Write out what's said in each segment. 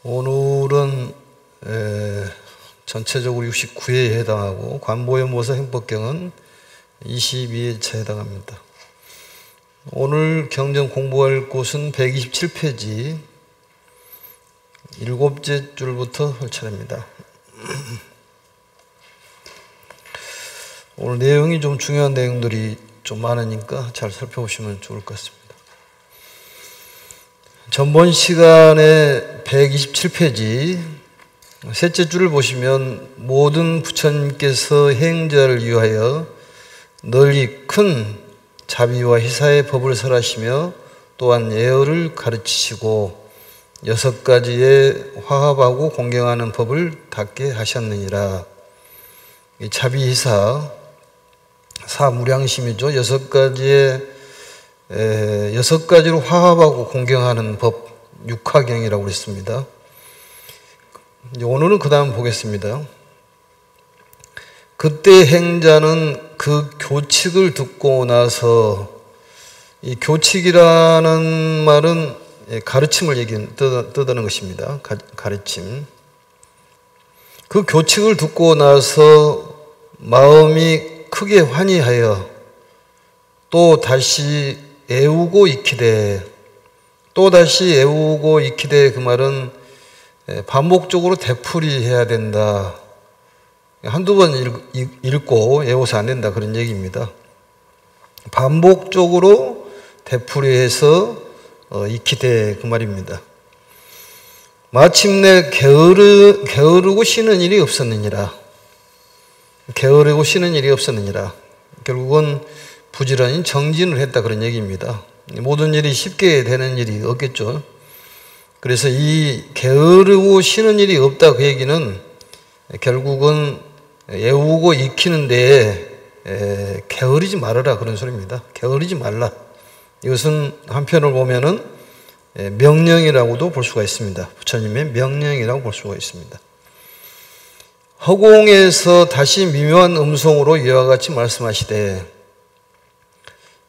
오늘은 전체적으로 69회에 해당하고 관보연보서 행법경은 22회차에 해당합니다. 오늘 경전 공부할 곳은 127페이지 7째 줄부터 할 차례입니다. 오늘 내용이 좀 중요한 내용들이 좀 많으니까 잘 살펴보시면 좋을 것 같습니다. 전번 시간에 127페이지 셋째 줄을 보시면 모든 부처님께서 행자를 위하여 널리 큰 자비와 희사의 법을 설하시며 또한 예어를 가르치시고 6가지의 화합하고 공경하는 법을 닦게 하셨느니라. 이 자비 희사 사무량심이죠. 6가지로 화합하고 공경하는 법, 육화경이라고 했습니다. 오늘은 그 다음 보겠습니다. 그때 행자는 그 교칙을 듣고 나서, 이 교칙이라는 말은 가르침을 뜻하는 것입니다. 가르침. 그 교칙을 듣고 나서 마음이 크게 환희하여 또 다시 애우고 익히되, 또 다시 애우고 익히되, 그 말은 반복적으로 되풀이해야 된다. 한두 번 읽고 애워서 안 된다, 그런 얘기입니다. 반복적으로 되풀이해서 익히되, 그 말입니다. 마침내 게으르고 쉬는 일이 없었느니라. 게으르고 쉬는 일이 없었느니라. 결국은 부지런히 정진을 했다, 그런 얘기입니다. 모든 일이 쉽게 되는 일이 없겠죠. 그래서 이 게으르고 쉬는 일이 없다, 그 얘기는 결국은 애우고 익히는 데에 게으르지 말아라, 그런 소리입니다. 게으르지 말라. 이것은 한편을 보면은 명령이라고도 볼 수가 있습니다. 부처님의 명령이라고 볼 수가 있습니다. 허공에서 다시 미묘한 음성으로 이와 같이 말씀하시되,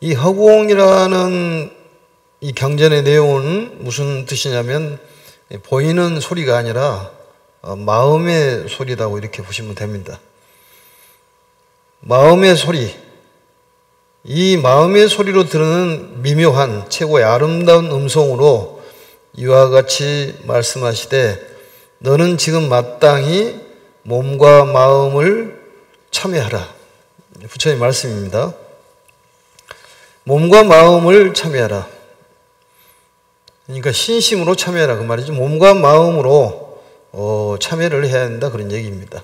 이 허공이라는 이 경전의 내용은 무슨 뜻이냐면 보이는 소리가 아니라 마음의 소리라고 이렇게 보시면 됩니다. 마음의 소리, 이 마음의 소리로 들은 미묘한 최고의 아름다운 음성으로 이와 같이 말씀하시되, 너는 지금 마땅히 몸과 마음을 참여하라. 부처님 말씀입니다. 몸과 마음을 참여하라. 그러니까 신심으로 참여하라, 그 말이죠. 몸과 마음으로 참여를 해야 한다, 그런 얘기입니다.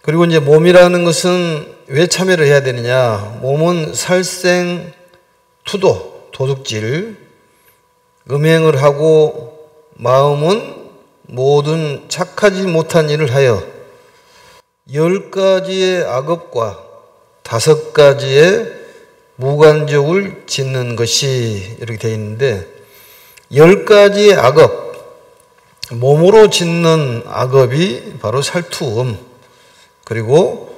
그리고 이제 몸이라는 것은 왜 참여를 해야 되느냐? 몸은 살생, 투도, 도둑질, 음행을 하고, 마음은 모든 착하지 못한 일을 하여 10가지의 악업과 5가지의 무관족을 짓는 것이 이렇게 되어 있는데, 10가지의 악업, 몸으로 짓는 악업이 바로 살투음, 그리고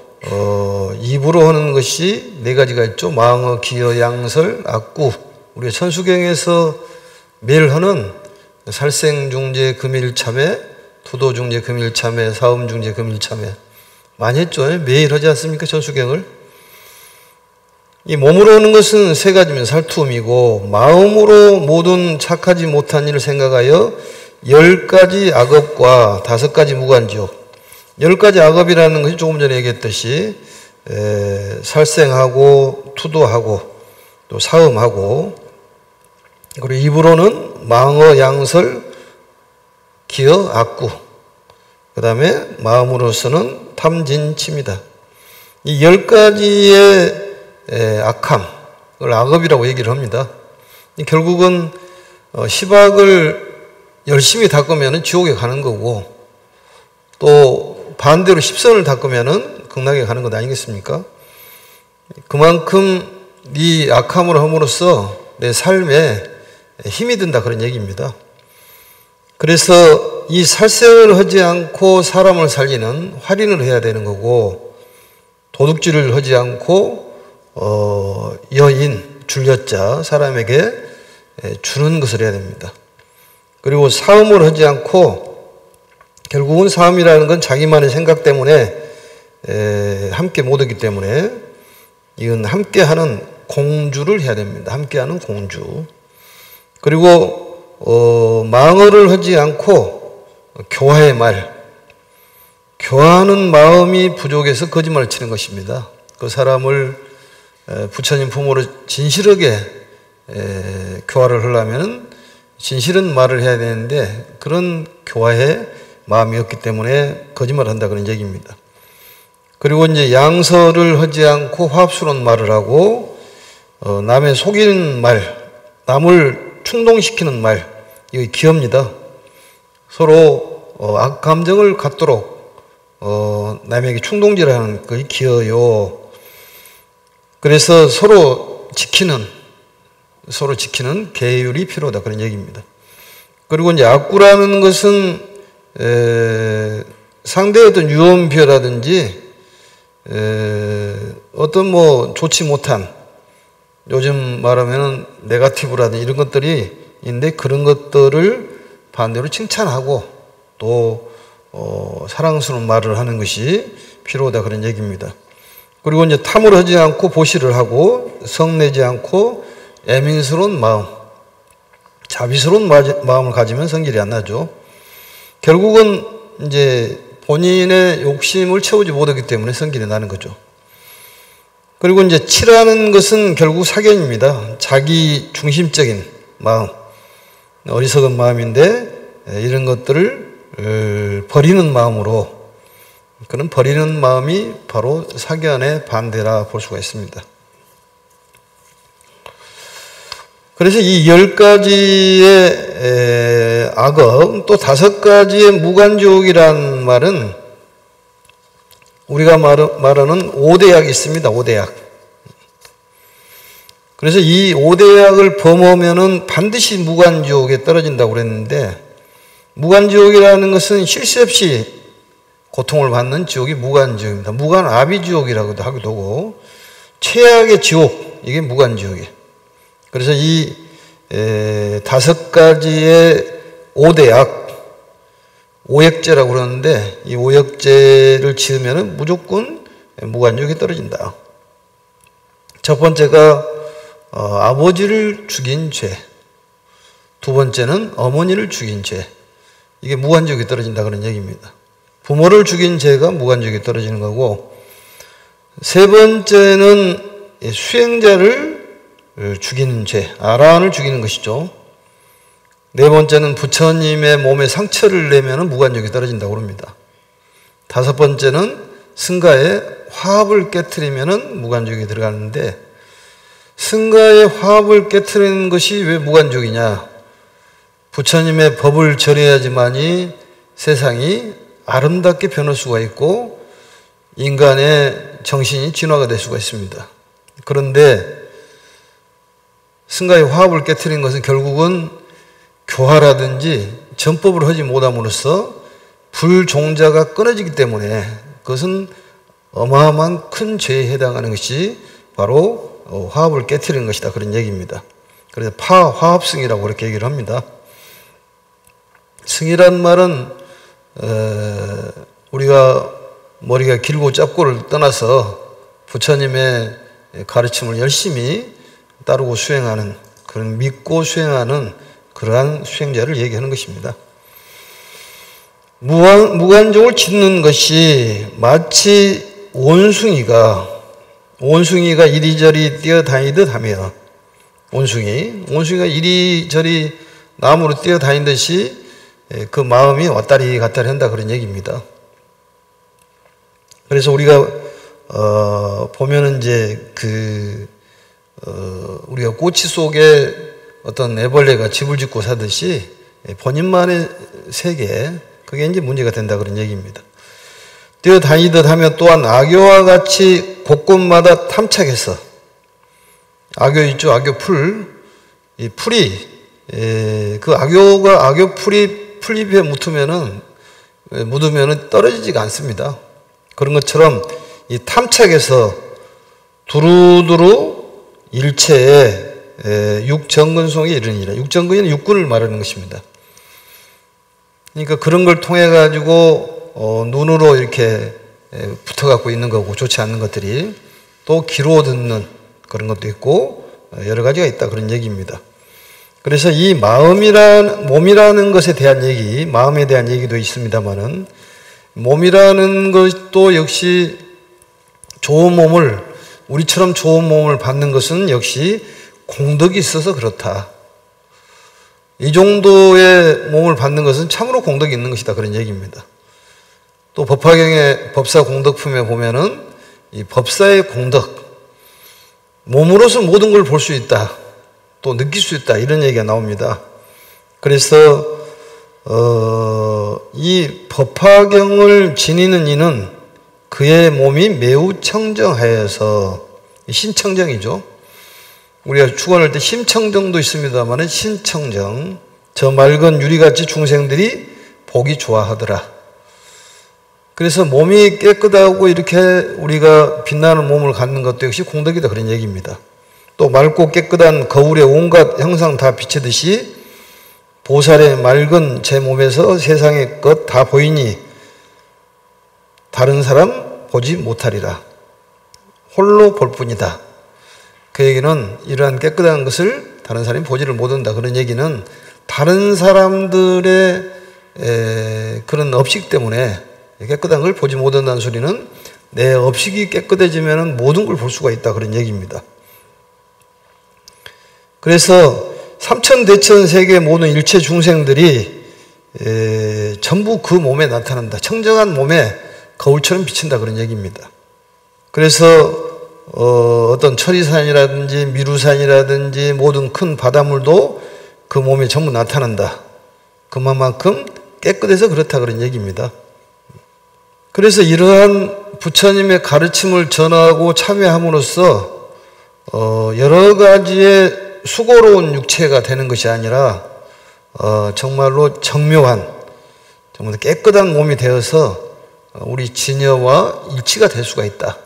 입으로 하는 것이 4가지가 있죠. 망어, 기어, 양설, 악구. 우리가 천수경에서 매일 하는 살생중재, 금일참회, 투도중재, 금일참회, 사음중재, 금일참회 많이 했죠. 매일 하지 않습니까, 천수경을? 이 몸으로 하는 것은 3가지면 살투음이고, 마음으로 모든 착하지 못한 일을 생각하여 10가지 악업과 5가지 무관지옥. 10가지 악업이라는 것이 조금 전에 얘기했듯이 살생하고, 투도하고, 또 사음하고, 그리고 입으로는 망어, 양설, 기어, 악구, 그 다음에 마음으로서는 탐진치입니다. 이 10가지의 악함, 그걸 악업이라고 얘기를 합니다. 결국은 십악을 열심히 닦으면 지옥에 가는 거고, 또 반대로 십선을 닦으면 극락에 가는 것 아니겠습니까? 그만큼 이 악함을 함으로써 내 삶에 힘이 든다, 그런 얘기입니다. 그래서 이 살생을 하지 않고 사람을 살리는 활인을 해야 되는 거고, 도둑질을 하지 않고 여인, 줄여자, 사람에게 주는 것을 해야 됩니다. 그리고 싸움을 하지 않고 결국은 싸움이라는 건 자기만의 생각 때문에 함께 못 하기 때문에 이건 함께하는 공주를 해야 됩니다. 함께하는 공주. 그리고 망언을 하지 않고 교화의 말, 교화하는 마음이 부족해서 거짓말을 치는 것입니다. 그 사람을 부처님 부모로 진실하게 교화를 하려면 진실한 말을 해야 되는데 그런 교화의 마음이 없기 때문에 거짓말을 한다 그런 얘기입니다. 그리고 이제 양설을 하지 않고 화합스러운 말을 하고 남의 속이는 말, 남을 충동시키는 말, 이거 기업니다. 서로 악감정을 갖도록 남에게 충동질하는 것이 기어요. 그래서 서로 지키는 계율이 필요하다 그런 얘기입니다. 그리고 이제 악구라는 것은 상대의 어떤 유언비어라든지 어떤 좋지 못한 요즘 말하면은 네거티브라든지 이런 것들이 있는데 그런 것들을 반대로 칭찬하고 또 사랑스러운 말을 하는 것이 필요하다 그런 얘기입니다. 그리고 이제 탐을 하지 않고 보시를 하고 성내지 않고 애민스러운 마음, 자비스러운 마음을 가지면 성질이 안 나죠. 결국은 이제 본인의 욕심을 채우지 못하기 때문에 성질이 나는 거죠. 그리고 이제 치라는 것은 결국 사견입니다. 자기 중심적인 마음, 어리석은 마음인데 이런 것들을 버리는 마음으로, 그런 버리는 마음이 바로 사견의 반대라 볼 수가 있습니다. 그래서 이 10가지의 악업, 또 5가지의 무간지옥이란 말은 우리가 말하는 5대약이 있습니다. 5대약. 그래서 이 5대약을 범하면은 반드시 무간지옥에 떨어진다고 그랬는데, 무간지옥이라는 것은 쉴 새 없이 고통을 받는 지옥이 무간지옥입니다. 무간아비지옥이라고도 하기도 하고, 최악의 지옥, 이게 무간지옥이에요. 그래서 이 5가지의 5대약, 오역죄라고 그러는데 이 오역죄를 지으면 무조건 무간지옥에 떨어진다. 첫 번째가 아버지를 죽인 죄, 두 번째는 어머니를 죽인 죄, 이게 무간지옥에 떨어진다 그런 얘기입니다. 부모를 죽인 죄가 무간지옥에 떨어지는 거고, 세 번째는 수행자를 죽이는 죄, 아라한을 죽이는 것이죠. 네 번째는 부처님의 몸에 상처를 내면 무간지옥에 떨어진다고 합니다. 다섯 번째는 승가의 화합을 깨트리면 무간지옥에 들어가는데, 승가의 화합을 깨트리는 것이 왜 무간지옥이냐? 부처님의 법을 전해야지만이 세상이 아름답게 변할 수가 있고 인간의 정신이 진화가 될 수가 있습니다. 그런데 승가의 화합을 깨트린 것은 결국은 교화라든지 전법을 하지 못함으로써 불종자가 끊어지기 때문에 그것은 어마어마한 큰 죄에 해당하는 것이 바로 화합을 깨트리는 것이다 그런 얘기입니다. 그래서 파화합승이라고 그렇게 얘기를 합니다. 승이란 말은 우리가 머리가 길고 짧고를 떠나서 부처님의 가르침을 열심히 따르고 수행하는, 그런 믿고 수행하는 그러한 수행자를 얘기하는 것입니다. 무간지옥을 짓는 것이 마치 원숭이가 이리저리 뛰어다니듯 하며, 원숭이가 이리저리 나무로 뛰어다니듯이 그 마음이 왔다리 갔다리 한다 그런 얘기입니다. 그래서 우리가 보면은 이제 우리가 꼬치 속에 어떤 애벌레가 집을 짓고 사듯이 본인만의 세계, 그게 이제 문제가 된다 그런 얘기입니다. 뛰어다니듯 하면 또한 악교와 같이 곳곳마다 탐착해서, 악교 있죠, 악교 풀. 이 풀이, 그 악교 풀이 풀잎에 묻으면은 떨어지지가 않습니다. 그런 것처럼 이 탐착에서 두루두루 일체의 육정근송에 이르니라. 육정근은 육군을 말하는 것입니다. 그러니까 그런 걸 통해 가지고 눈으로 이렇게 붙어 갖고 있는 거고 좋지 않은 것들이 또 귀로 듣는 그런 것도 있고 여러 가지가 있다 그런 얘기입니다. 그래서 이 몸이라는 것에 대한 얘기, 마음에 대한 얘기도 있습니다만은 몸이라는 것도 역시 우리처럼 좋은 몸을 받는 것은 역시 공덕이 있어서 그렇다. 이 정도의 몸을 받는 것은 참으로 공덕이 있는 것이다 그런 얘기입니다. 또 법화경의 법사 공덕품에 보면은 이 법사의 공덕, 몸으로서 모든 걸 볼 수 있다, 또 느낄 수 있다 이런 얘기가 나옵니다. 그래서 이 법화경을 지니는 이는 그의 몸이 매우 청정하여서, 신청정이죠. 우리가 축원할 때 심청정도 있습니다만 신청정, 저 맑은 유리같이 중생들이 보기 좋아하더라. 그래서 몸이 깨끗하고 이렇게 우리가 빛나는 몸을 갖는 것도 역시 공덕이다 그런 얘기입니다. 또 맑고 깨끗한 거울에 온갖 형상 다 비치듯이 보살의 맑은 제 몸에서 세상의 것 다 보이니 다른 사람 보지 못하리라. 홀로 볼 뿐이다. 그 얘기는 이러한 깨끗한 것을 다른 사람이 보지를 못한다. 그런 얘기는 다른 사람들의 그런 업식 때문에 깨끗한 걸 보지 못한다는 소리는 내 업식이 깨끗해지면 모든 걸 볼 수가 있다. 그런 얘기입니다. 그래서 삼천대천 세계 모든 일체 중생들이 전부 그 몸에 나타난다. 청정한 몸에 거울처럼 비친다. 그런 얘기입니다. 그래서 어떤 천리산이라든지 미루산이라든지 모든 큰 바닷물도 그 몸에 전부 나타난다. 그만큼 깨끗해서 그렇다. 그런 얘기입니다. 그래서 이러한 부처님의 가르침을 전하고 참여함으로써 여러 가지의 수고로운 육체가 되는 것이 아니라 정말로 정묘한, 정말 깨끗한 몸이 되어서 우리 진여와 일치가 될 수가 있다.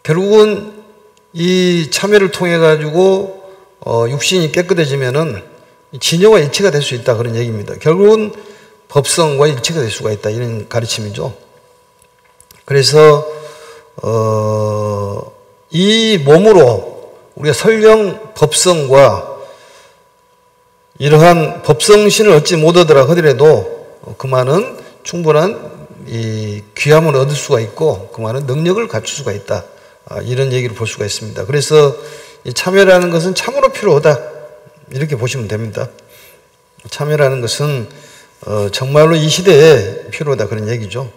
결국은 이 참여를 통해 가지고 육신이 깨끗해지면은 진여와 일치가 될 수 있다 그런 얘기입니다. 결국은 법성과 일치가 될 수가 있다 이런 가르침이죠. 그래서 이 몸으로 우리가 설령 법성과 이러한 법성신을 얻지 못하더라 하더라도 그만은 충분한 이 귀함을 얻을 수가 있고 그만한 능력을 갖출 수가 있다. 이런 얘기를 볼 수가 있습니다. 그래서 이 참여라는 것은 참으로 필요하다. 이렇게 보시면 됩니다. 참여라는 것은 정말로 이 시대에 필요하다. 그런 얘기죠.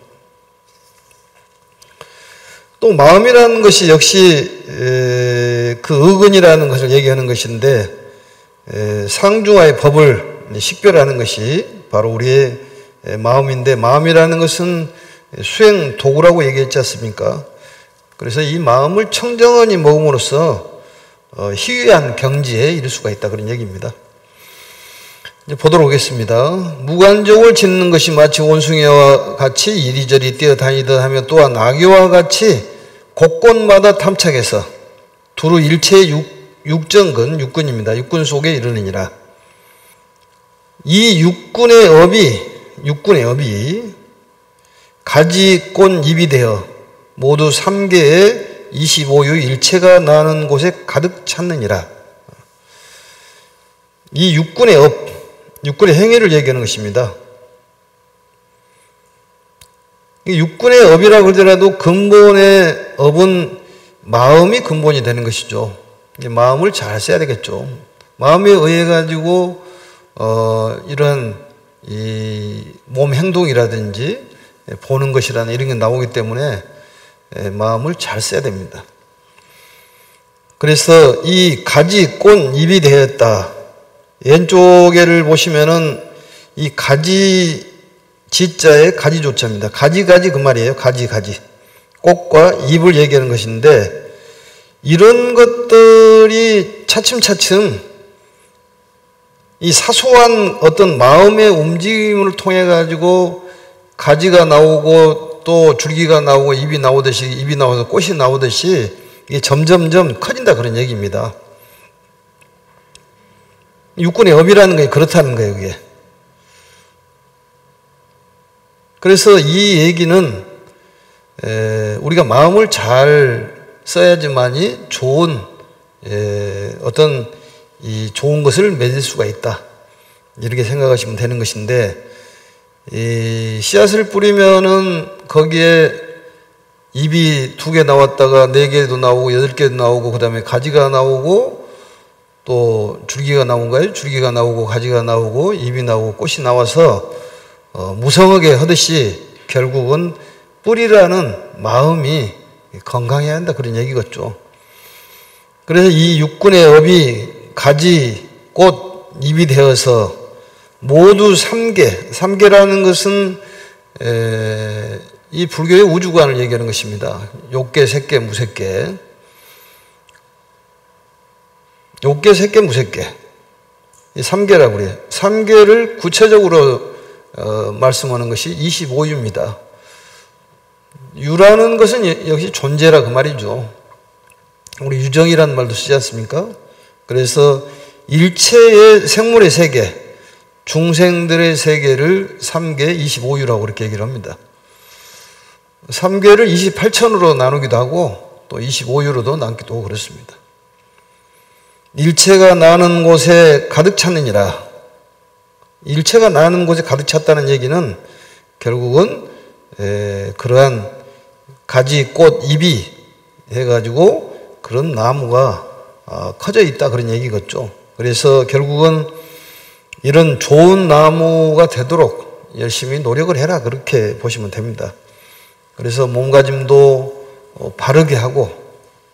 또 마음이라는 것이 역시 그 의근이라는 것을 얘기하는 것인데 상중하의 법을 식별하는 것이 바로 우리의 마음인데 마음이라는 것은 수행 도구라고 얘기했지 않습니까? 그래서 이 마음을 청정하니 먹음으로써 희귀한 경지에 이를 수가 있다 그런 얘기입니다. 이제 보도록 하겠습니다. 무관종을 짓는 것이 마치 원숭이와 같이 이리저리 뛰어다니듯 하며 또한 아기와 같이 곳곳마다 탐착해서 두루 일체의 육정근, 육군입니다. 육군 속에 이르느니라. 이 육군의 업이 가지, 꽃, 잎이 되어 모두 3개의 25유 일체가 나는 곳에 가득 찼느니라. 이 육군의 업, 육군의 행위를 얘기하는 것입니다. 육군의 업이라고 하더라도 근본의 업은 마음이 근본이 되는 것이죠. 마음을 잘 써야 되겠죠. 마음에 의해 가지고 이런 이 몸 행동이라든지 보는 것이라는 이런 게 나오기 때문에 마음을 잘 써야 됩니다. 그래서 이 가지, 꽃, 잎이 되었다. 왼쪽에를 보시면은 이 가지 지자에 가지조자입니다. 가지 그 말이에요. 가지. 꽃과 잎을 얘기하는 것인데 이런 것들이 차츰차츰 이 사소한 어떤 마음의 움직임을 통해 가지고 가지가 나오고 또 줄기가 나오고 잎이 나와서 꽃이 나오듯이 이게 점점점 커진다 그런 얘기입니다. 육군의 업이라는 게 그렇다는 거예요, 이게. 그래서 이 얘기는 우리가 마음을 잘 써야지만이 좋은 어떤 이 좋은 것을 맺을 수가 있다. 이렇게 생각하시면 되는 것인데, 이 씨앗을 뿌리면은 거기에 잎이 2개 나왔다가 4개도 나오고 8개도 나오고 그 다음에 가지가 나오고 또 줄기가 나온가요? 줄기가 나오고 가지가 나오고 잎이 나오고 꽃이 나와서 무성하게 하듯이 결국은 뿌리라는 마음이 건강해야 한다, 그런 얘기겠죠. 그래서 이 육군의 업이 가지, 꽃, 잎이 되어서 모두 3개, 3개라는 것은 이 불교의 우주관을 얘기하는 것입니다. 욕계, 색계, 무색계. 욕계, 색계, 무색계. 이 3개라고 그래요. 3개를 구체적으로 말씀하는 것이 25유입니다. 유라는 것은 역시 존재라 그 말이죠. 우리 유정이라는 말도 쓰지 않습니까? 그래서 일체의 생물의 세계, 중생들의 세계를 3개 25유라고 그렇게 얘기를 합니다. 3개를 28천으로 나누기도 하고 또 25유로도 나누기도 하고 그렇습니다. 일체가 나는 곳에 가득 찼느니라. 일체가 나는 곳에 가득 찼다는 얘기는 결국은 그러한 가지, 꽃, 잎이 해가지고 그런 나무가 커져 있다, 그런 얘기겠죠. 그래서 결국은 이런 좋은 나무가 되도록 열심히 노력을 해라, 그렇게 보시면 됩니다. 그래서 몸가짐도 바르게 하고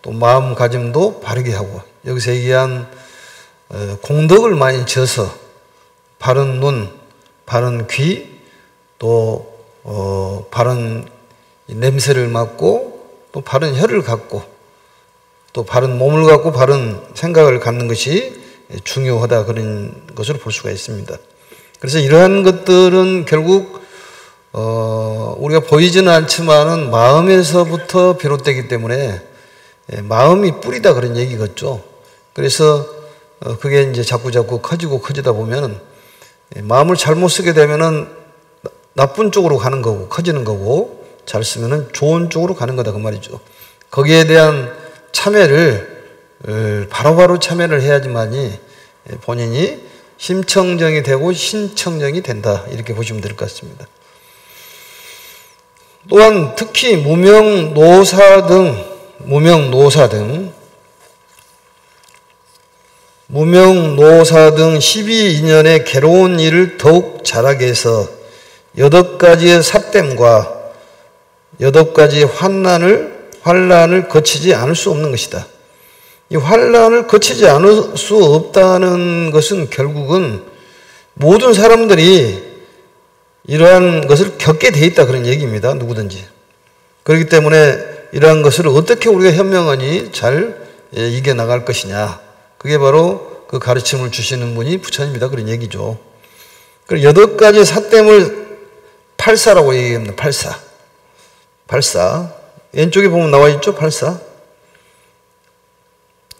또 마음가짐도 바르게 하고, 여기서 얘기한 공덕을 많이 지어서 바른 눈, 바른 귀, 또 바른 냄새를 맡고 또 바른 혀를 갖고 또 바른 몸을 갖고 바른 생각을 갖는 것이 중요하다, 그런 것으로 볼 수가 있습니다. 그래서 이러한 것들은 결국 우리가 보이지는 않지만은 마음에서부터 비롯되기 때문에 마음이 뿌리다, 그런 얘기겠죠. 그래서 그게 이제 자꾸 커지고 커지다 보면은 마음을 잘못 쓰게 되면은 나쁜 쪽으로 가는 거고 커지는 거고, 잘 쓰면은 좋은 쪽으로 가는 거다, 그 말이죠. 거기에 대한 참여를 바로바로 참여를 해야지만이 본인이 심청정이 되고 신청정이 된다, 이렇게 보시면 될 것 같습니다. 또한 특히 무명노사 등 무명노사 등 12인연의 괴로운 일을 더욱 잘하게 해서 8가지의 삿됨과 8가지의 환난을 거치지 않을 수 없는 것이다. 이 환난을 거치지 않을 수 없다는 것은 결국은 모든 사람들이 이러한 것을 겪게 돼 있다, 그런 얘기입니다. 누구든지. 그렇기 때문에 이러한 것을 어떻게 우리가 현명하니 잘 이겨나갈 것이냐, 그게 바로 그 가르침을 주시는 분이 부처님이다, 그런 얘기죠. 그리고 8가지 삿됨을 팔사라고 얘기합니다. 팔사. 왼쪽에 보면 나와 있죠, 팔사.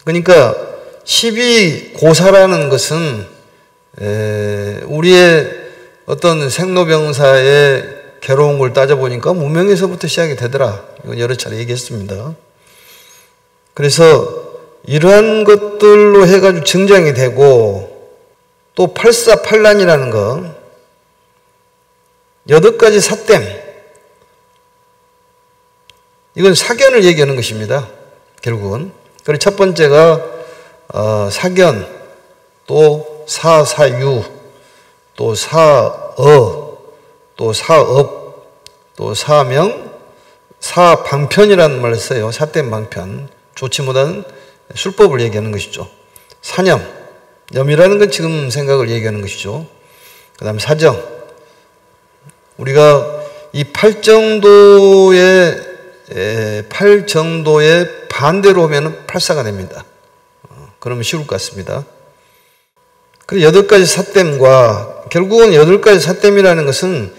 그러니까 12고사라는 것은 우리의 어떤 생로병사의 괴로운 걸 따져보니까 무명에서부터 시작이 되더라. 이건 여러 차례 얘기했습니다. 그래서 이러한 것들로 해가지고 증장이 되고, 또 팔사팔란이라는 거, 8가지 삿됨, 이건 사견을 얘기하는 것입니다, 결국은. 그리고 첫 번째가 사견, 또 사사유, 또 사어, 또 사업, 또 사명, 사방편이라는 말을 써요. 삿됨 방편, 좋지 못한 술법을 얘기하는 것이죠. 사념, 염이라는 건 지금 생각을 얘기하는 것이죠. 그 다음에 사정, 우리가 이 팔정도의 반대로 하면 팔사가 됩니다. 그러면 쉬울 것 같습니다. 그리고 8가지 삿됨과, 결국은 8가지 삿됨이라는 것은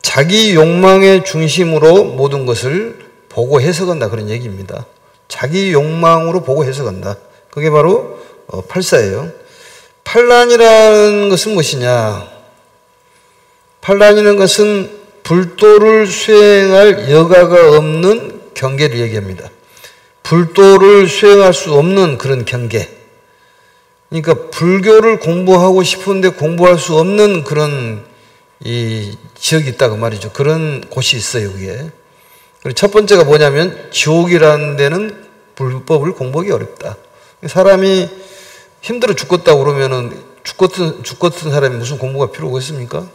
자기 욕망의 중심으로 모든 것을 보고 해석한다, 그런 얘기입니다. 자기 욕망으로 보고 해석한다. 그게 바로 팔사예요. 팔란이라는 것은 무엇이냐? 팔란이라는 것은 불도를 수행할 여가가 없는 경계를 얘기합니다. 불도를 수행할 수 없는 그런 경계. 그러니까 불교를 공부하고 싶은데 공부할 수 없는 그런 이 지역이 있다고 말이죠. 그런 곳이 있어요, 그게. 그리고 첫 번째가 뭐냐면 지옥이라는 데는 불법을 공부하기 어렵다. 사람이 힘들어 죽겠다고 그러면은 죽겠던 사람이 무슨 공부가 필요가 있습니까?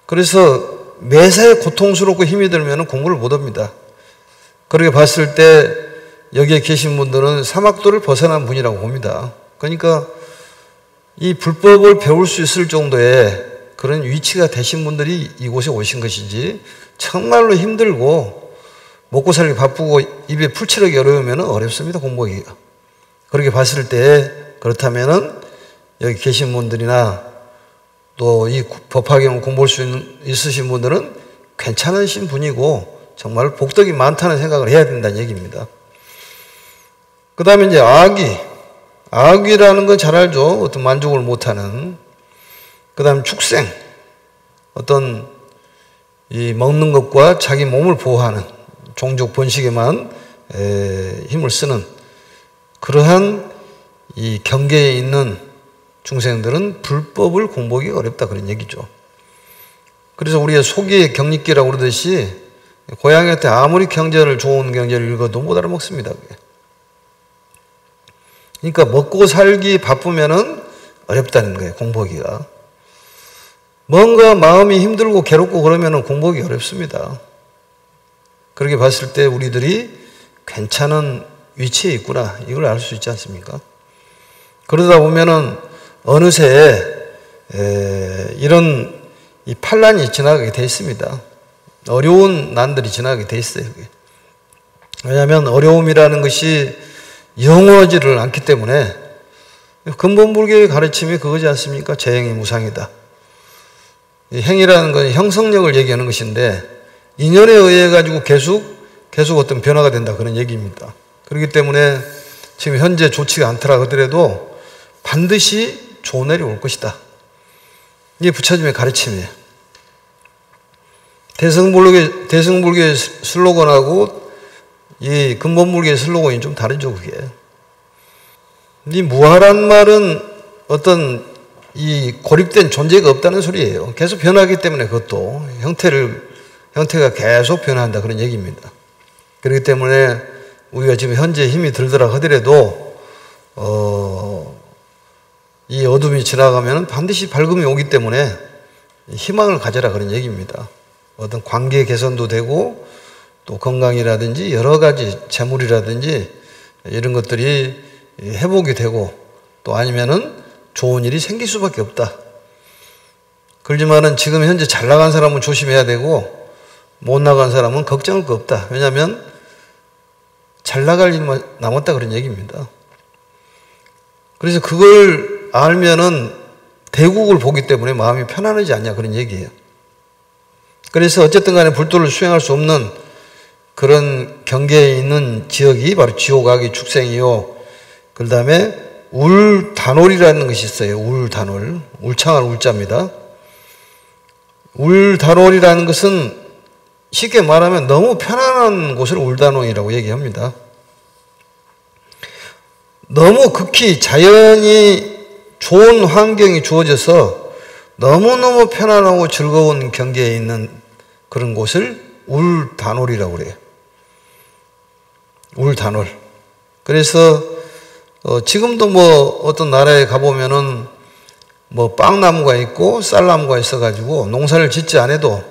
그래서 매사에 고통스럽고 힘이 들면 공부를 못 합니다. 그렇게 봤을 때 여기에 계신 분들은 사막도를 벗어난 분이라고 봅니다. 그러니까 이 불법을 배울 수 있을 정도의 그런 위치가 되신 분들이 이곳에 오신 것이지 정말로 힘들고 먹고 살기 바쁘고 입에 풀칠하기 어려우면 어렵습니다, 공부하기가. 그렇게 봤을 때 그렇다면은 여기 계신 분들이나 또 이 법화경 공부할 수 있으신 분들은 괜찮으신 분이고 정말 복덕이 많다는 생각을 해야 된다는 얘기입니다. 그 다음에 이제 악귀라는 건 잘 알죠. 어떤 만족을 못하는. 그 다음에 축생. 어떤 이 먹는 것과 자기 몸을 보호하는 종족 번식에만 힘을 쓰는 그러한 이 경계에 있는 중생들은 불법을 공부하기 어렵다 그런 얘기죠. 그래서 우리가 속이 경리기라고 그러듯이 고양이한테 아무리 좋은 경제를 읽어도 못 알아먹습니다. 그러니까 먹고 살기 바쁘면은 어렵다는 거예요, 공부하기가. 뭔가 마음이 힘들고 괴롭고 그러면은 공부하기 어렵습니다. 그렇게 봤을 때 우리들이 괜찮은 위치에 있구나, 이걸 알 수 있지 않습니까? 그러다 보면은 어느새 이런 이 판란이 지나가게 돼 있습니다. 어려운 난들이 지나가게 돼 있어요. 왜냐하면 어려움이라는 것이 영원하지를 않기 때문에 근본 불교의 가르침이 그거지 않습니까? 재행이 무상이다. 행이라는 건 형성력을 얘기하는 것인데 인연에 의해 가지고 계속 어떤 변화가 된다 그런 얘기입니다. 그렇기 때문에 지금 현재 좋지가 않더라 하더라도 반드시 좋은 날이 올 것이다. 이게 부처님의 가르침이에요. 대승불교의 슬로건하고 이 근본불교의 슬로건이 좀 다르죠, 그게. 이 무하란 말은 어떤 이 고립된 존재가 없다는 소리예요. 계속 변하기 때문에 그것도 형태가 계속 변한다 그런 얘기입니다. 그렇기 때문에 우리가 지금 현재 힘이 들더라 하더라도 이 어둠이 지나가면 반드시 밝음이 오기 때문에 희망을 가져라 그런 얘기입니다. 어떤 관계 개선도 되고 또 건강이라든지 여러 가지 재물이라든지 이런 것들이 회복이 되고 또 아니면은 좋은 일이 생길 수밖에 없다. 그렇지만은 지금 현재 잘 나간 사람은 조심해야 되고 못 나간 사람은 걱정할 거 없다. 왜냐하면 잘 나갈 일만 남았다 그런 얘기입니다. 그래서 그걸 알면은 대국을 보기 때문에 마음이 편안하지 않냐 그런 얘기예요. 그래서 어쨌든 간에 불도를 수행할 수 없는 그런 경계에 있는 지역이 바로 지옥악이 축생이요. 그 다음에 울단월이라는 것이 있어요. 울단월. 울창할 울자입니다. 울단월이라는 것은 쉽게 말하면 너무 편안한 곳을 울단월이라고 얘기합니다. 너무 극히 자연이 좋은 환경이 주어져서 너무너무 편안하고 즐거운 경계에 있는 그런 곳을 울단월이라고 그래요. 울단월. 그래서 지금도 뭐 어떤 나라에 가보면은 뭐 빵나무가 있고 쌀나무가 있어가지고 농사를 짓지 않아도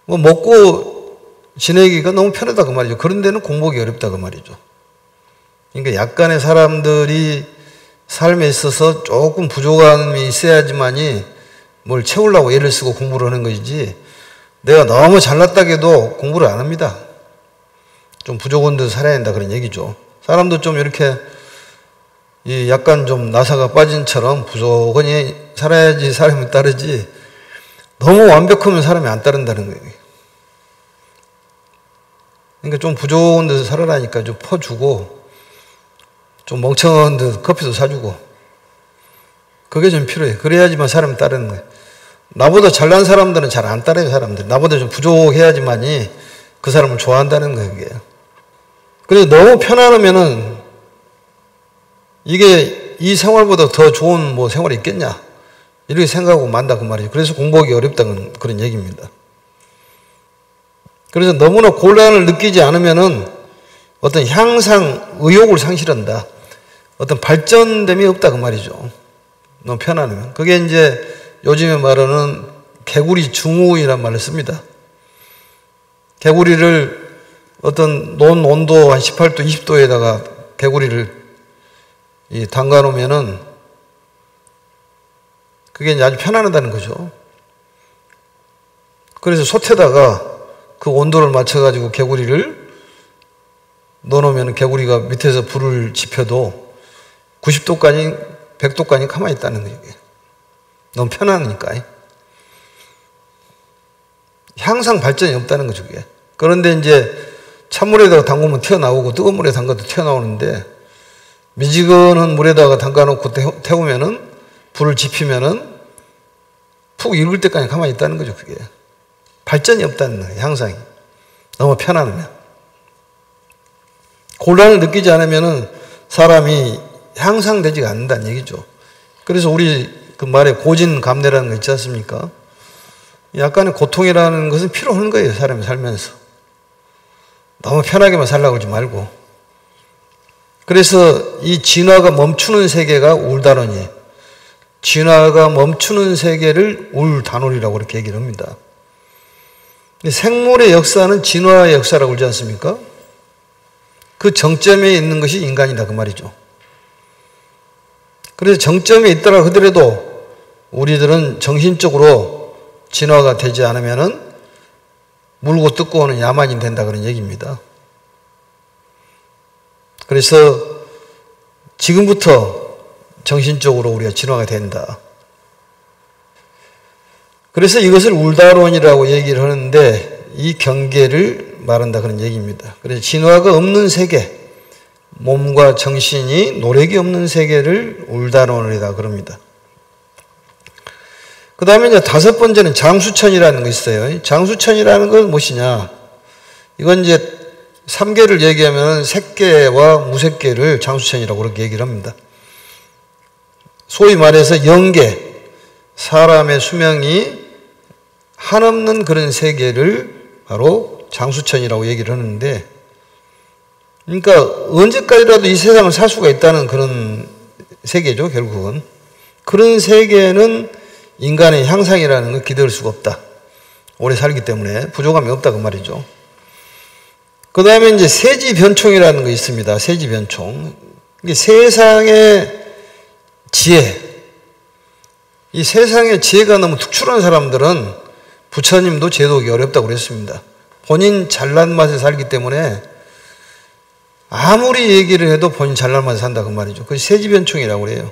뭐 먹고 지내기가 너무 편하다 그 말이죠. 그런 데는 공부하기 어렵다 그 말이죠. 그러니까 약간의 사람들이 삶에 있어서 조금 부족함이 있어야지만이 뭘 채우려고 애를 쓰고 공부를 하는 것이지 내가 너무 잘났다 해도 공부를 안 합니다. 좀 부족한 데서 살아야 된다 그런 얘기죠. 사람도 좀 이렇게 약간 좀 나사가 빠진처럼 부족하니 살아야지 사람이 따르지 너무 완벽하면 사람이 안 따른다는 거예요. 그러니까 좀 부족한 데서 살아라니까 좀 퍼주고 좀 멍청한 데서 커피도 사주고 그게 좀 필요해요. 그래야지만 사람이 따르는 거예요. 나보다 잘난 사람들은 잘 안 따라요, 사람들. 나보다 좀 부족해야지만이 그 사람을 좋아한다는 거예요, 그게. 그래서 너무 편안하면은 이게 이 생활보다 더 좋은 뭐 생활이 있겠냐. 이렇게 생각하고 만다, 그 말이죠. 그래서 공부하기 어렵다는 그런 얘기입니다. 그래서 너무나 곤란을 느끼지 않으면은 어떤 향상, 의욕을 상실한다. 어떤 발전됨이 없다, 그 말이죠. 너무 편안하면. 그게 이제 요즘에 말하는 개구리 증후이란 말을 씁니다. 개구리를 어떤 논 온도 한 18도, 20도에다가 개구리를 담가 놓으면은 그게 이제 아주 편안하다는 거죠. 그래서 솥에다가 그 온도를 맞춰가지고 개구리를 넣어놓으면 개구리가 밑에서 불을 지펴도 90도까지, 100도까지 가만히 있다는 거예요. 너무 편하니까. 향상 발전이 없다는 거죠, 그게. 그런데 이제 찬물에다가 담그면 튀어나오고 뜨거운 물에 담가도 튀어나오는데 미지근한 물에다가 담가놓고 태우면은 불을 지피면은 푹 익을 때까지 가만히 있다는 거죠, 그게. 발전이 없다는 거예요, 향상이. 너무 편안하면. 곤란을 느끼지 않으면은 사람이 향상되지가 않는다는 얘기죠. 그래서 우리 그 말에 고진감래라는 거 있지 않습니까? 약간의 고통이라는 것은 필요한 거예요, 사람이 살면서. 너무 편하게만 살라고 그러지 말고. 그래서 이 진화가 멈추는 세계가 울다론이에요. 진화가 멈추는 세계를 울다놀이라고 그렇게 얘기를 합니다. 생물의 역사는 진화의 역사라고 그러지 않습니까? 그 정점에 있는 것이 인간이다, 그 말이죠. 그래서 정점에 있더라 하더라도 우리들은 정신적으로 진화가 되지 않으면은 물고 뜯고 오는 야만이 된다, 그런 얘기입니다. 그래서 지금부터 정신적으로 우리가 진화가 된다. 그래서 이것을 울다론이라고 얘기를 하는데 이 경계를 말한다, 그런 얘기입니다. 그래서 진화가 없는 세계, 몸과 정신이 노력이 없는 세계를 울다론이다 그럽니다. 그 다음에 이제 다섯 번째는 장수천이라는 거 있어요. 장수천이라는 건 무엇이냐? 이건 이제 삼계를 얘기하면 색계와 무색계를 장수천이라고 그렇게 얘기를 합니다. 소위 말해서 영계, 사람의 수명이 한없는 그런 세계를 바로 장수천이라고 얘기를 하는데, 그러니까 언제까지라도 이 세상을 살 수가 있다는 그런 세계죠, 결국은. 그런 세계는 인간의 향상이라는 걸 기대할 수가 없다. 오래 살기 때문에 부족함이 없다, 그 말이죠. 그 다음에 이제 세지변총이라는 거 있습니다. 세지변총. 이게 세상의 지혜. 이 세상의 지혜가 너무 특출한 사람들은 부처님도 제도하기 어렵다고 그랬습니다. 본인 잘난 맛에 살기 때문에 아무리 얘기를 해도 본인 잘난 맛에 산다, 그 말이죠. 그것이 세지변총이라고 그래요.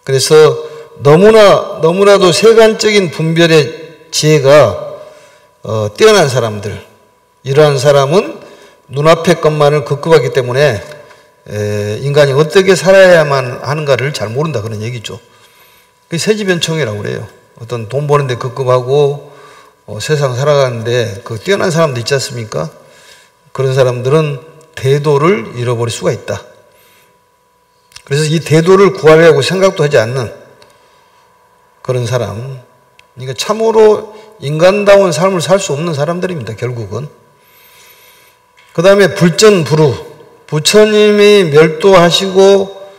그래서 너무나도 세간적인 분별의 지혜가 뛰어난 사람들, 이러한 사람은 눈앞의 것만을 급급하기 때문에 인간이 어떻게 살아야만 하는가를 잘 모른다, 그런 얘기죠. 그게 세지변총이라고 그래요. 어떤 돈 버는데 급급하고 세상 살아가는데 그 뛰어난 사람도 있지 않습니까? 그런 사람들은 대도를 잃어버릴 수가 있다. 그래서 이 대도를 구하려고 생각도 하지 않는 그런 사람, 그러니까 참으로 인간다운 삶을 살 수 없는 사람들입니다, 결국은. 그 다음에 불전불후, 부처님이 멸도하시고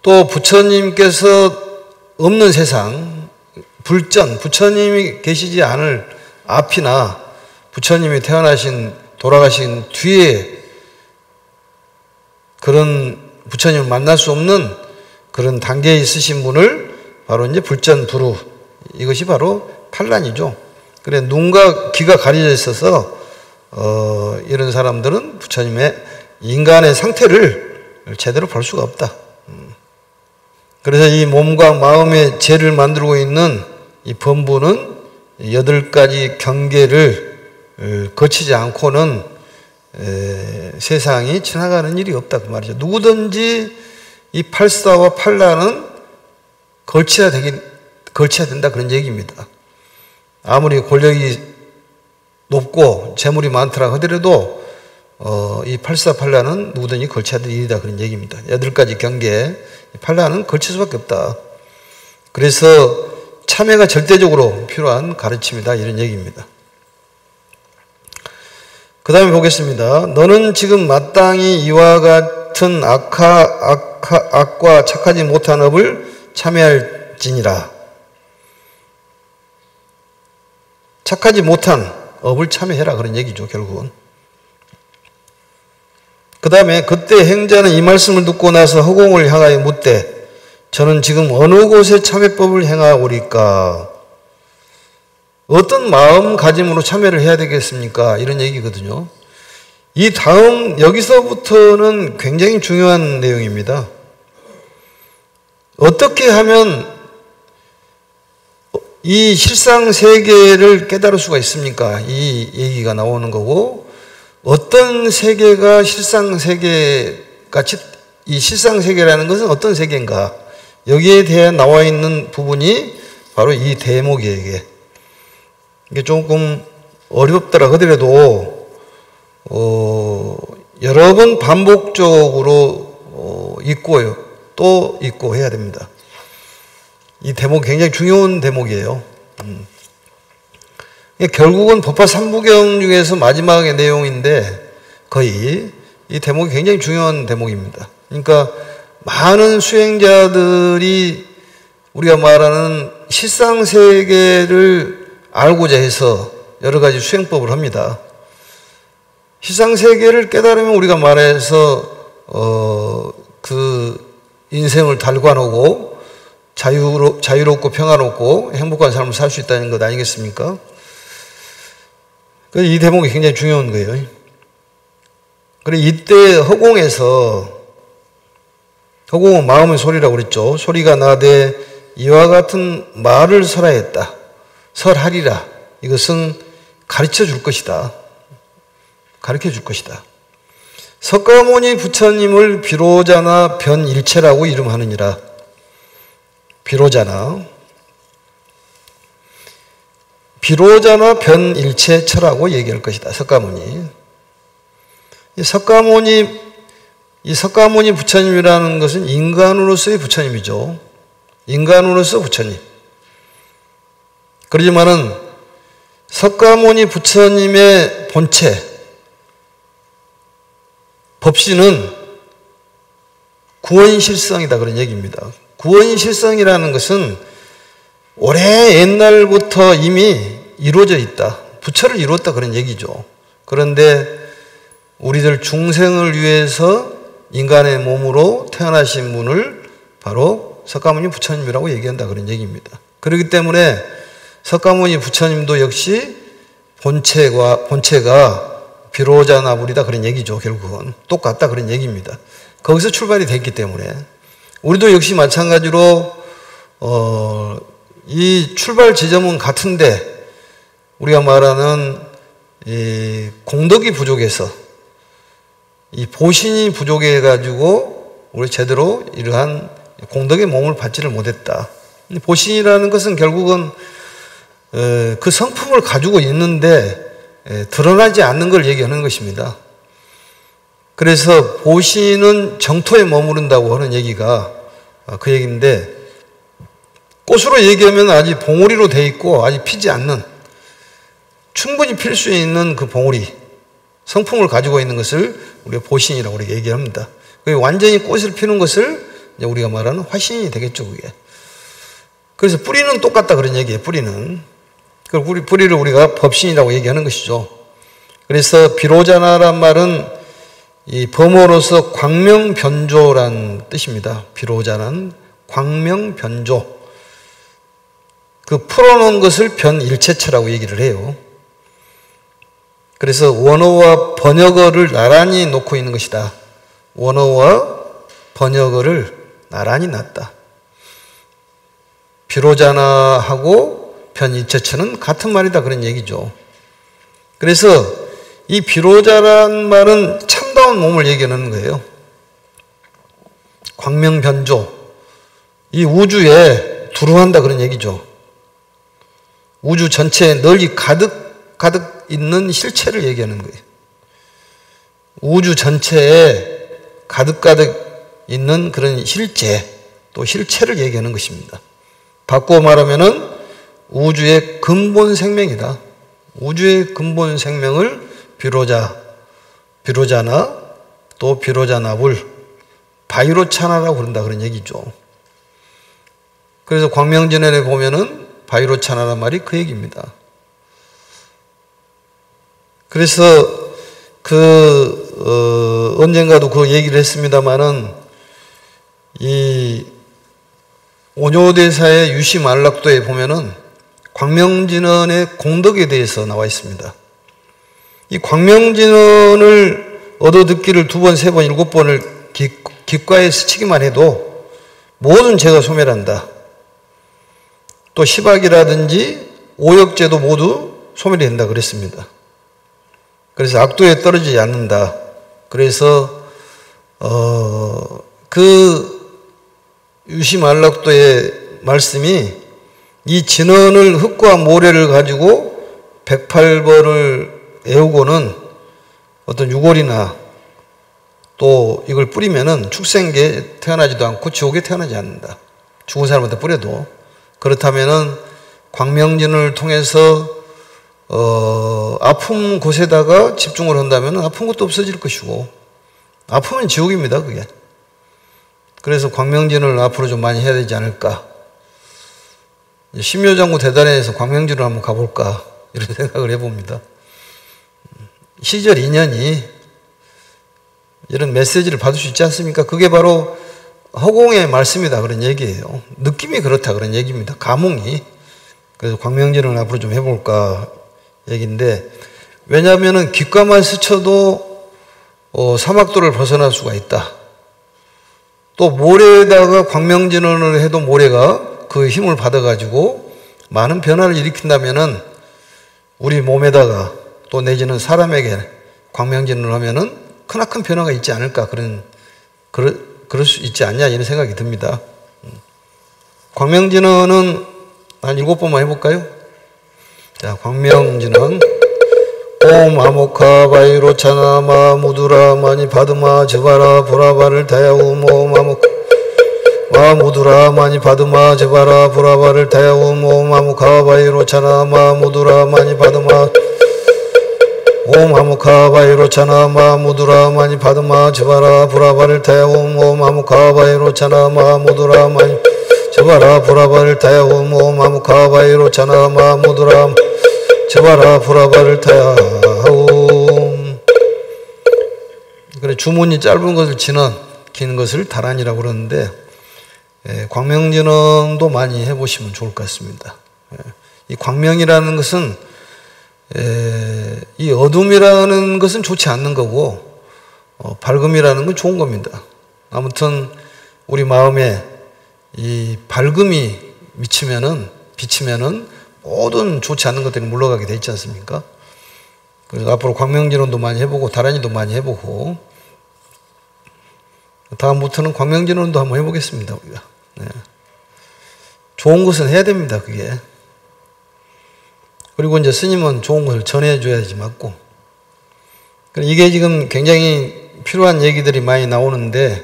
또 부처님께서 없는 세상, 불전, 부처님이 계시지 않을 앞이나 부처님이 돌아가신 뒤에 그런 부처님을 만날 수 없는 그런 단계에 있으신 분을 바로 이제 불전불후, 이것이 바로 판란이죠. 그래, 눈과 귀가 가려져 있어서 이런 사람들은 부처님의 인간의 상태를 제대로 볼 수가 없다. 그래서 이 몸과 마음의 죄를 만들고 있는 이 범부는 8가지 경계를 거치지 않고는 세상이 지나가는 일이 없다, 그 말이죠. 누구든지 이 팔사와 판란은 걸쳐야 되기 걸쳐야 된다 그런 얘기입니다. 아무리 권력이 높고 재물이 많더라 하더라도 이 팔사팔라는 누구든지 걸쳐야 될 일이다 그런 얘기입니다. 8가지 경계 팔라는 걸칠 수밖에 없다. 그래서 참회가 절대적으로 필요한 가르침이다 이런 얘기입니다. 그 다음에 보겠습니다. 너는 지금 마땅히 이와 같은 악과 착하지 못한 업을 참회할지니라. 착하지 못한 업을 참회해라 그런 얘기죠 결국은. 그 다음에 그때 행자는 이 말씀을 듣고 나서 허공을 향하여 묻되 저는 지금 어느 곳에 참회법을 행하오리까? 어떤 마음가짐으로 참회를 해야 되겠습니까? 이런 얘기거든요. 이 다음 여기서부터는 굉장히 중요한 내용입니다. 어떻게 하면 이 실상세계를 깨달을 수가 있습니까? 이 얘기가 나오는 거고 어떤 세계가 실상세계같이 이 실상세계라는 것은 어떤 세계인가? 여기에 대해 나와 있는 부분이 바로 이 대목이에요. 이게 조금 어렵더라 하더라도 여러 번 반복적으로 읽고요. 또 읽고 해야 됩니다. 이 대목 굉장히 중요한 대목이에요. 결국은 법화 3부경 중에서 마지막의 내용인데 거의 이 대목이 굉장히 중요한 대목입니다. 그러니까 많은 수행자들이 우리가 말하는 실상세계를 알고자 해서 여러 가지 수행법을 합니다. 실상세계를 깨달으면 우리가 말해서 그 인생을 달관하고 자유롭고 평화롭고 행복한 삶을 살 수 있다는 것 아니겠습니까? 이 대목이 굉장히 중요한 거예요. 그리고 이때 허공은 마음의 소리라고 그랬죠. 소리가 나되 이와 같은 말을 설하였다. 설하리라. 이것은 가르쳐 줄 것이다. 가르쳐 줄 것이다. 석가모니 부처님을 비로자나 변일체라고 이름하느니라. 비로자나 변일체처라고 얘기할 것이다. 석가모니. 이 석가모니 부처님이라는 것은 인간으로서의 부처님이죠. 인간으로서 부처님. 그러지만은 석가모니 부처님의 본체, 법신은 구원실성이다 그런 얘기입니다. 구원실성이라는 것은 오래 옛날부터 이미 이루어져 있다. 부처를 이루었다 그런 얘기죠. 그런데 우리들 중생을 위해서 인간의 몸으로 태어나신 분을 바로 석가모니 부처님이라고 얘기한다 그런 얘기입니다. 그렇기 때문에 석가모니 부처님도 역시 본체가 비로자나불이다 그런 얘기죠. 결국은 똑같다 그런 얘기입니다. 거기서 출발이 됐기 때문에 우리도 역시 마찬가지로 이 출발 지점은 같은데 우리가 말하는 이 공덕이 부족해서 이 보신이 부족해 가지고 우리 제대로 이러한 공덕의 몸을 받지를 못했다. 보신이라는 것은 결국은 그 성품을 가지고 있는데 드러나지 않는 걸 얘기하는 것입니다. 그래서 보신은 정토에 머무른다고 하는 얘기가 그 얘기인데 꽃으로 얘기하면 아직 봉우리로 돼 있고 아직 피지 않는 충분히 필 수 있는 그 봉우리 성품을 가지고 있는 것을 우리가 보신이라고 우리가 얘기합니다. 완전히 꽃을 피는 것을 이제 우리가 말하는 화신이 되겠죠, 그게. 그래서 뿌리는 똑같다 그런 얘기예요, 뿌리는. 그 뿌리를 우리가 법신이라고 얘기하는 것이죠. 그래서 비로자나란 말은 이 범어로서 광명변조란 뜻입니다. 비로자는 광명변조. 그 풀어놓은 것을 변일체처라고 얘기를 해요. 그래서 원어와 번역어를 나란히 놓고 있는 것이다. 원어와 번역어를 나란히 놨다. 비로자나하고 변일체처는 같은 말이다 그런 얘기죠. 그래서 이 비로자란 말은 참다운 몸을 얘기하는 거예요. 광명변조. 이 우주에 두루한다 그런 얘기죠. 우주 전체에 널리 가득 있는 실체를 얘기하는 거예요. 우주 전체에 가득 있는 그런 실체, 또 실체를 얘기하는 것입니다. 바꾸어 말하면은 우주의 근본 생명이다. 우주의 근본 생명을 비로자나 또 비로자나불, 바이로차나라고 그런다 그런 얘기죠. 그래서 광명진언에 보면은 바이로차나란 말이 그 얘기입니다. 그래서 언젠가도 그 얘기를 했습니다마는 이 오뇨대사의 유시만락도에 보면은 광명진언의 공덕에 대해서 나와 있습니다. 이 광명진언을 얻어듣기를 2번, 3번, 7번을 귓가에 스치기만 해도 모든 죄가 소멸한다. 또 시박이라든지 오역죄도 모두 소멸이 된다 그랬습니다. 그래서 악도에 떨어지지 않는다. 그래서 그 유시만락도의 말씀이 이 진언을 흙과 모래를 가지고 108번을 애우고는 어떤 유골이나 또 이걸 뿌리면은 축생계에 태어나지도 않고 지옥에 태어나지 않는다. 죽은 사람한테 뿌려도. 그렇다면은 광명진을 통해서 아픈 곳에다가 집중을 한다면 아픈 것도 없어질 것이고, 아프면 지옥입니다, 그게. 그래서 광명진을 앞으로 좀 많이 해야 되지 않을까. 심묘장구 대단에서 광명진을 한번 가볼까, 이런 생각을 해봅니다. 시절 인연이 이런 메시지를 받을 수 있지 않습니까? 그게 바로 허공의 말씀이다, 그런 얘기예요. 느낌이 그렇다, 그런 얘기입니다. 감흥이. 그래서 광명진을 앞으로 좀 해볼까 얘기인데, 왜냐하면 귓가만 스쳐도 사막도를 벗어날 수가 있다. 또 모래에다가 광명진언을 해도 모래가 그 힘을 받아가지고 많은 변화를 일으킨다면은 우리 몸에다가 또 내지는 사람에게 광명진언을 하면은 크나큰 변화가 있지 않을까, 그럴 수 있지 않냐, 이런 생각이 듭니다. 광명진언은 한 7번만 해볼까요? 자, 광명진언. 옴 아모카 바이로차나 마 무두라 마니 바드마 저바라 보라바를 다야움. 옴 아모카 마 무두라 마니 바드마 저바라 보라바를 다야움. 옴 아모카 바이로차나 마 무두라 마니 바드마 옴 아모카 바이로차나 마 무두라 마니 바드마 저바라 보라바를 다야움. 옴 아모카 바이로차나 마 무두라 마니 저바라 보라바를 다야움. 옴 아모카 바이로차나 마 무두라 저바라 보라바를 타야하옴. 그래, 주문이 짧은 것을 진언, 긴 것을 다란이라고 그러는데, 광명진언도 많이 해보시면 좋을 것 같습니다. 이 광명이라는 것은 이 어둠이라는 것은 좋지 않는 거고, 밝음이라는 건 좋은 겁니다. 아무튼 우리 마음에 이 밝음이 비치면은 모든 좋지 않는 것들이 물러가게 돼 있지 않습니까? 그래서 앞으로 광명진언도 많이 해보고 다란이도 많이 해보고, 다음부터는 광명진언도 한번 해보겠습니다, 우리가. 네. 좋은 것은 해야 됩니다, 그게. 그리고 이제 스님은 좋은 것을 전해줘야지 맞고. 이게 지금 굉장히 필요한 얘기들이 많이 나오는데,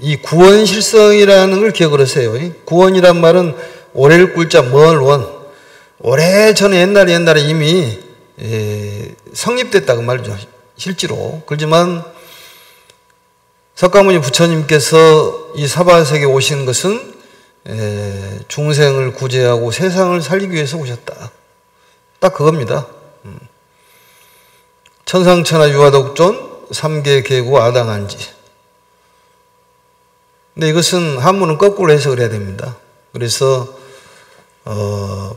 이 구원실성이라는 걸 기억을 하세요. 구원이란 말은 오래를 꿀자 멀 원. 오래전에 옛날에 이미 성립됐다고 말이죠. 실제로. 그렇지만 석가모니 부처님께서 이 사바세계에 오신 것은 중생을 구제하고 세상을 살리기 위해서 오셨다. 딱 그겁니다. 천상천하 유화독존 삼계계구 아당한지. 근데 이것은 한문은 거꾸로 해석을 해야 됩니다. 그래서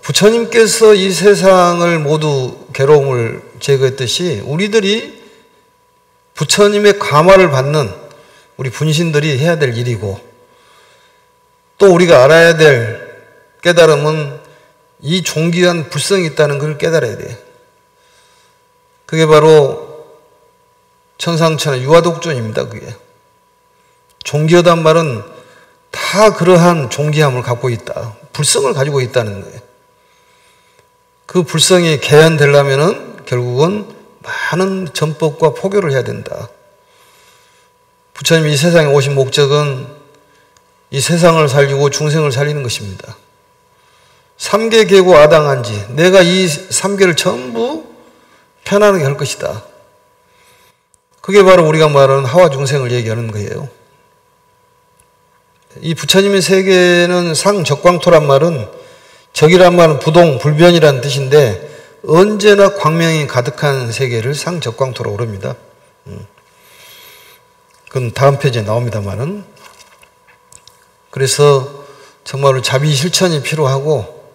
부처님께서 이 세상을 모두 괴로움을 제거했듯이 우리들이 부처님의 감화를 받는 우리 분신들이 해야 될 일이고, 또 우리가 알아야 될 깨달음은 이 존귀한 불성이 있다는 걸 깨달아야 돼요. 그게 바로 천상천하 유화독존입니다. 그게 존귀하단 말은 다 그러한 존귀함을 갖고 있다, 불성을 가지고 있다는 거예요. 그 불성이 개연되려면은 결국은 많은 전법과 포교를 해야 된다. 부처님이 이 세상에 오신 목적은 이 세상을 살리고 중생을 살리는 것입니다. 삼계 계고 아당한지, 내가 이 삼계를 전부 편안하게 할 것이다. 그게 바로 우리가 말하는 하와 중생을 얘기하는 거예요. 이 부처님의 세계는 상적광토란 말은, 적이란 말은 부동, 불변이라는 뜻인데 언제나 광명이 가득한 세계를 상적광토라고 그럽니다. 그건 다음 페이지에 나옵니다만은. 그래서 정말로 자비 실천이 필요하고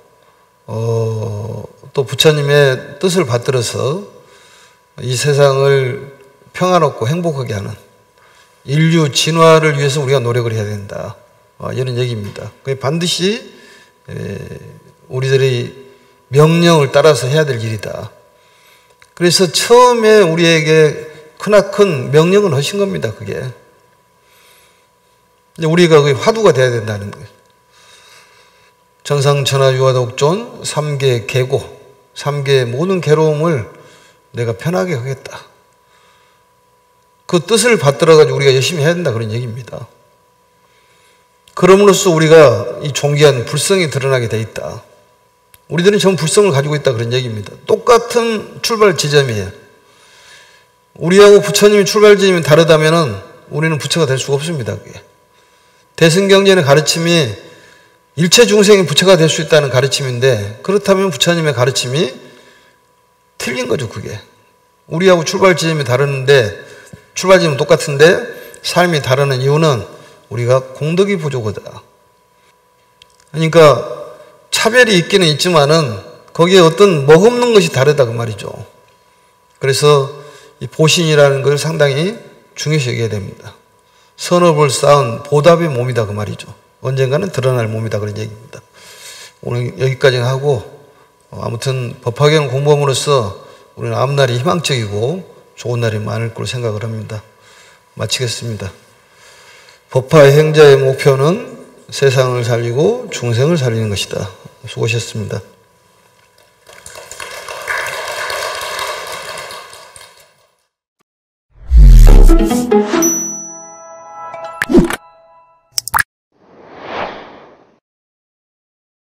또 부처님의 뜻을 받들어서 이 세상을 평화롭고 행복하게 하는 인류 진화를 위해서 우리가 노력을 해야 된다. 이런 얘기입니다. 반드시 우리들이 명령을 따라서 해야 될 일이다. 그래서 처음에 우리에게 크나큰 명령을 하신 겁니다. 그게 우리가 그 화두가 돼야 된다는 거예요. 전상천하유화독존 삼계 계고, 삼계의 모든 괴로움을 내가 편하게 하겠다. 그 뜻을 받들어가지고 우리가 열심히 해야 된다, 그런 얘기입니다. 그럼으로써 우리가 이 존귀한 불성이 드러나게 돼 있다. 우리들은 전부 불성을 가지고 있다, 그런 얘기입니다. 똑같은 출발 지점이에요. 우리하고 부처님의 출발 지점이 다르다면은 우리는 부처가 될 수가 없습니다. 그게. 대승경전의 가르침이 일체 중생이 부처가 될 수 있다는 가르침인데, 그렇다면 부처님의 가르침이 틀린 거죠, 그게. 우리하고 출발 지점이 다르는데, 출발 지점은 똑같은데 삶이 다르는 이유는 우리가 공덕이 부족하다. 그러니까 차별이 있기는 있지만은 거기에 어떤 머금는 것이 다르다, 그 말이죠. 그래서 이 보신이라는 걸 상당히 중요시 여겨야 됩니다. 선업을 쌓은 보답의 몸이다, 그 말이죠. 언젠가는 드러날 몸이다, 그런 얘기입니다. 오늘 여기까지 하고, 아무튼 법화경 공부함으로써 우리는 앞날이 희망적이고 좋은 날이 많을 거로 생각을 합니다. 마치겠습니다. 법화의 행자의 목표는 세상을 살리고 중생을 살리는 것이다. 수고하셨습니다.